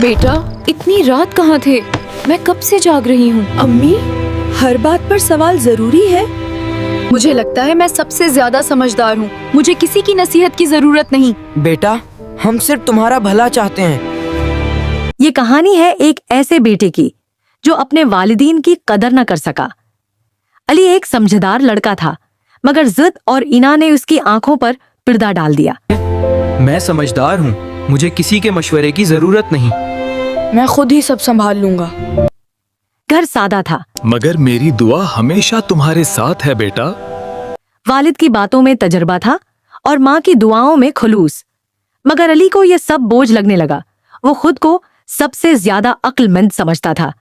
बेटा, इतनी रात कहाँ थे? मैं कब से जाग रही हूँ। अम्मी, हर बात पर सवाल जरूरी है। मुझे लगता है मैं सबसे ज्यादा समझदार हूँ। मुझे किसी की नसीहत की जरूरत नहीं। बेटा, हम सिर्फ तुम्हारा भला चाहते हैं। ये कहानी है एक ऐसे बेटे की जो अपने वालिदीन की कदर न कर सका। अली एक समझदार लड़का था, मगर जिद और इना ने उसकी आंखों पर पर्दा डाल दिया। मैं समझदार हूँ, मुझे किसी के मशवरे की जरूरत नहीं। मैं खुद ही सब संभाल लूंगा। घर सादा था, मगर मेरी दुआ हमेशा तुम्हारे साथ है बेटा। वालिद की बातों में तजर्बा था और माँ की दुआओं में खुलूस, मगर अली को यह सब बोझ लगने लगा। वो खुद को सबसे ज्यादा अक्लमंद समझता था।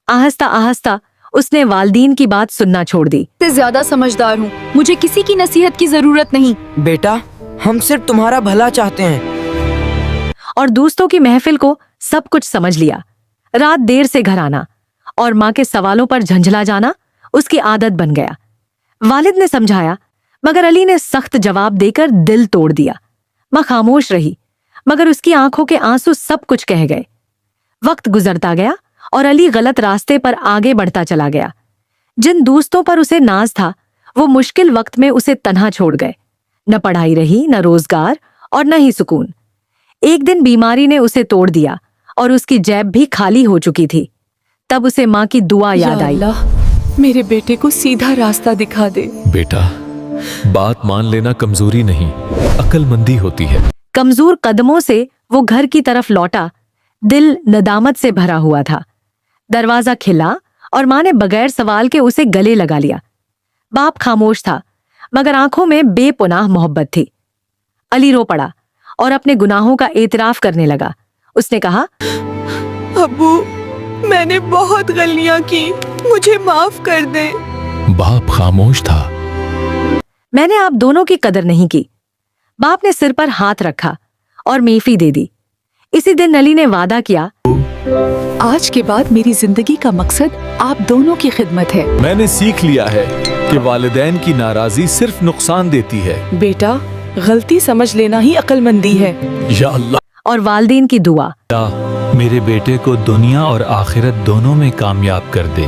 आहिस्ता आहिस्ता उसने वालिदीन की बात सुनना छोड़ दी। मैं ज्यादा समझदार हूँ, मुझे किसी की नसीहत की जरूरत नहीं। बेटा, हम सिर्फ तुम्हारा भला चाहते हैं। और दोस्तों की महफिल को सब कुछ समझ लिया। रात देर से घर आना और माँ के सवालों पर झंझला जाना उसकी आदत बन गया। वालिद ने समझाया, मगर अली ने सख्त जवाब देकर दिल तोड़ दिया। माँ खामोश रही, मगर उसकी आंखों के आंसू सब कुछ कह गए। वक्त गुजरता गया और अली गलत रास्ते पर आगे बढ़ता चला गया। जिन दोस्तों पर उसे नाज था, वो मुश्किल वक्त में उसे तन्हा छोड़ गए। न पढ़ाई रही, न रोजगार और न ही सुकून। एक दिन बीमारी ने उसे तोड़ दिया और उसकी जेब भी खाली हो चुकी थी। तब उसे माँ की दुआ याद आई। अल्लाह, मेरे बेटे को सीधा रास्ता दिखा दे। बेटा, बात मान लेना कमजोरी नहीं, अक्लमंदी होती है। कमजोर कदमों से वो घर की तरफ लौटा। दिल नदामत से भरा हुआ था। दरवाजा खिला और माँ ने बगैर सवाल के उसे गले लगा लिया। बाप खामोश था, मगर आंखों में बेपनाह मोहब्बत थी। अली रो पड़ा और अपने गुनाहों का एतराफ करने लगा। उसने कहा, अब्बू, मैंने बहुत गलतियां की, मुझे माफ कर दे। बाप खामोश था। मैंने आप दोनों की कदर नहीं की। बाप ने सिर पर हाथ रखा और माफी दे दी। इसी दिन अली ने वादा किया, आज के बाद मेरी जिंदगी का मकसद आप दोनों की खिदमत है। मैंने सीख लिया है कि वालिदैन की नाराजी सिर्फ नुकसान देती है। बेटा, गलती समझ लेना ही अक्लमंदी है। या अल्लाह, और वालिदैन की दुआ। मेरे बेटे को दुनिया और आखिरत दोनों में कामयाब कर दे।